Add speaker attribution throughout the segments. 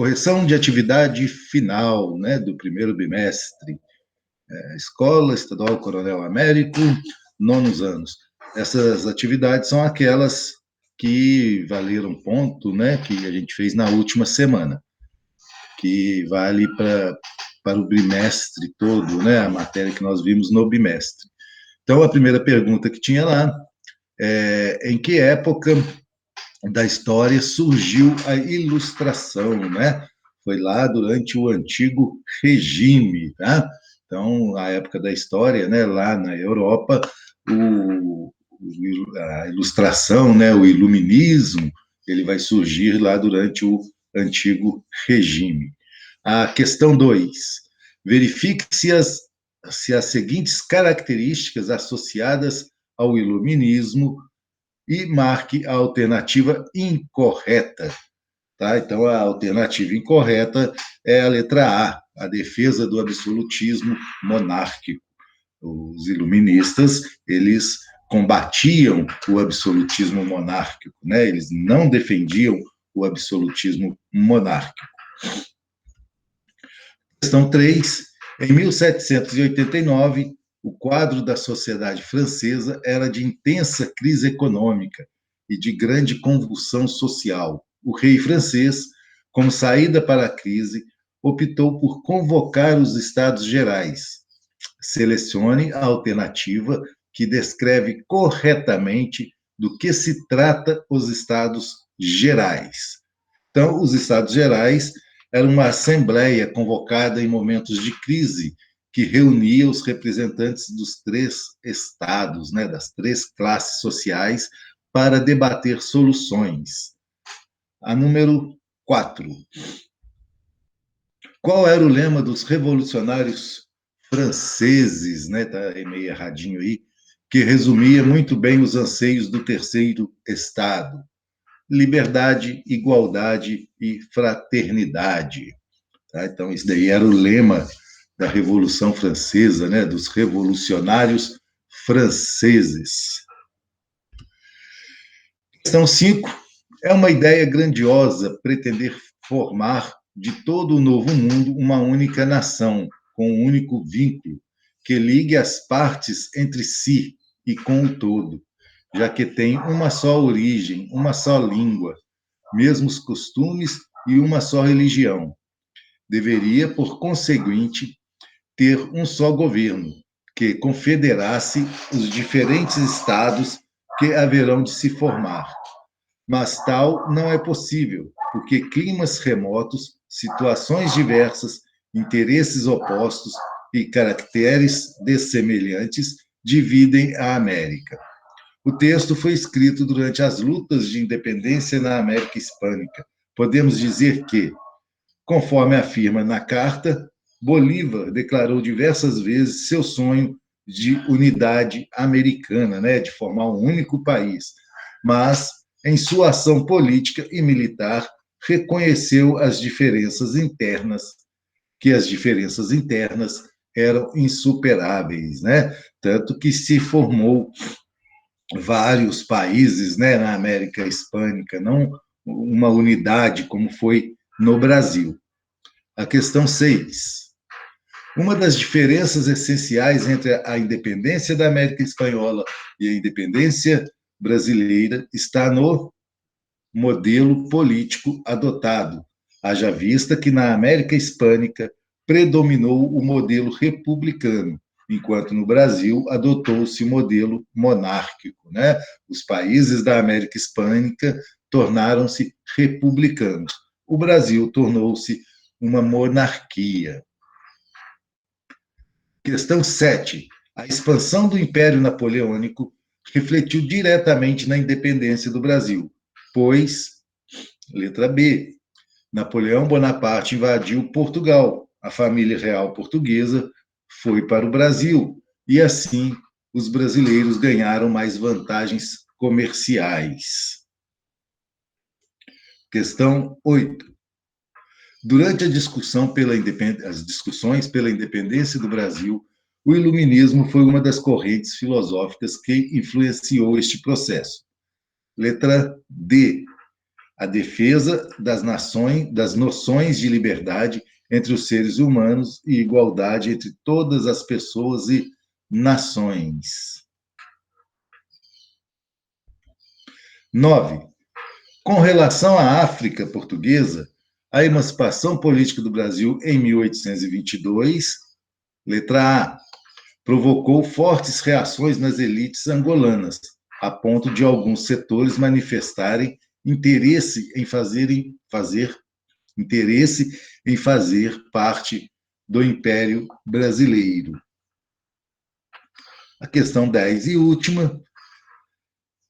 Speaker 1: Correção de atividade final, né, do primeiro bimestre. Escola Estadual Coronel Américo, nonos anos. Essas atividades são aquelas que valeram ponto, né, que a gente fez na última semana, que vale para o bimestre todo, né, a matéria que nós vimos no bimestre. Então, a primeira pergunta que tinha lá é: em que época da história surgiu a ilustração, né? Foi lá durante o antigo regime, tá? Então, a época da história, né, lá na Europa, a ilustração, né, o iluminismo, ele vai surgir lá durante o antigo regime. A questão 2. Verifique se as seguintes características associadas ao iluminismo e marque a alternativa incorreta. Tá? Então, a alternativa incorreta é a letra A defesa do absolutismo monárquico. Os iluministas, eles combatiam o absolutismo monárquico, né? Eles não defendiam o absolutismo monárquico. Questão 3. Em 1789, o quadro da sociedade francesa era de intensa crise econômica e de grande convulsão social. O rei francês, como saída para a crise, optou por convocar os Estados Gerais. Selecione a alternativa que descreve corretamente do que se trata os Estados Gerais. Então, os Estados Gerais era uma assembleia convocada em momentos de crise que reunia os representantes dos 3 estados, né, das 3 classes sociais, para debater soluções. A número 4. Qual era o lema dos revolucionários franceses, né, tá meio erradinho aí, que resumia muito bem os anseios do terceiro estado? Liberdade, igualdade e fraternidade. Tá? Então, isso daí era o lema da Revolução Francesa, né, dos revolucionários franceses. Questão 5. É uma ideia grandiosa pretender formar de todo o novo mundo uma única nação, com um único vínculo, que ligue as partes entre si e com o todo, já que tem uma só origem, uma só língua, mesmos costumes e uma só religião. Deveria, por conseguinte, ter um só governo, que confederasse os diferentes estados que haverão de se formar. Mas tal não é possível, porque climas remotos, situações diversas, interesses opostos e caracteres dessemelhantes dividem a América. O texto foi escrito durante as lutas de independência na América Hispânica. Podemos dizer que, conforme afirma na carta, Bolívar declarou diversas vezes seu sonho de unidade americana, né, de formar um único país, mas, em sua ação política e militar, reconheceu as diferenças internas, que as diferenças internas eram insuperáveis, né? Tanto que se formou vários países, né, na América Hispânica, não uma unidade como foi no Brasil. A questão 6. Uma das diferenças essenciais entre a independência da América Espanhola e a independência brasileira está no modelo político adotado, haja vista que na América Hispânica predominou o modelo republicano, enquanto no Brasil adotou-se o modelo monárquico, né? Os países da América Hispânica tornaram-se republicanos. O Brasil tornou-se uma monarquia. Questão 7. A expansão do Império Napoleônico refletiu diretamente na independência do Brasil, pois, letra B, Napoleão Bonaparte invadiu Portugal, a família real portuguesa foi para o Brasil, e assim os brasileiros ganharam mais vantagens comerciais. Questão 8. Durante as discussões pela independência do Brasil, o iluminismo foi uma das correntes filosóficas que influenciou este processo. Letra D. a defesa das noções de liberdade entre os seres humanos e igualdade entre todas as pessoas e nações. 9. Com relação à África portuguesa, a emancipação política do Brasil em 1822, letra A, provocou fortes reações nas elites angolanas, a ponto de alguns setores manifestarem interesse em fazer parte do Império Brasileiro. A questão 10 e última.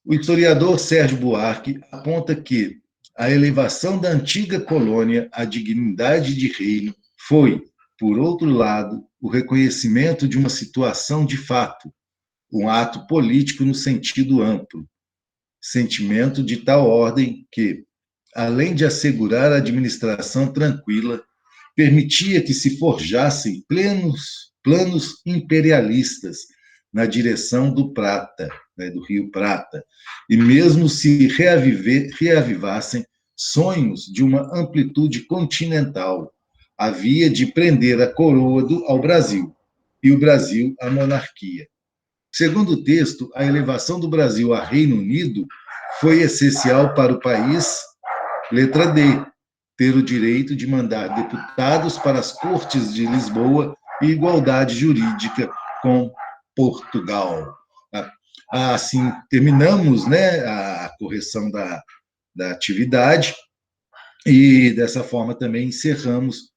Speaker 1: O historiador Sérgio Buarque aponta que a elevação da antiga colônia à dignidade de reino foi, por outro lado, o reconhecimento de uma situação de fato, um ato político no sentido amplo, sentimento de tal ordem que, além de assegurar a administração tranquila, permitia que se forjassem planos imperialistas na direção do Prata, do Rio Prata, e mesmo se reavivassem sonhos de uma amplitude continental, havia de prender a coroa ao Brasil, e o Brasil à monarquia. Segundo o texto, a elevação do Brasil a Reino Unido foi essencial para o país, letra D, ter o direito de mandar deputados para as Cortes de Lisboa e igualdade jurídica com Portugal. Assim, terminamos, né, a correção da atividade e, dessa forma, também encerramos,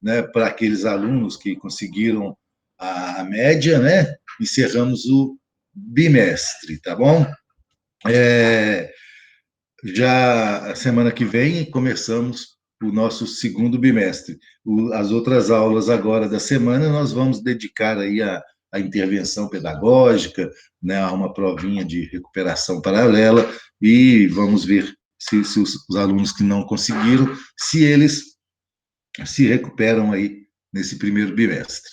Speaker 1: né, para aqueles alunos que conseguiram a média, né, encerramos o bimestre, tá bom? Já a semana que vem começamos o nosso segundo bimestre. As outras aulas agora da semana nós vamos dedicar aí a intervenção pedagógica, né, a uma provinha de recuperação paralela, e vamos ver se os alunos que não conseguiram, se eles se recuperam aí nesse primeiro bimestre.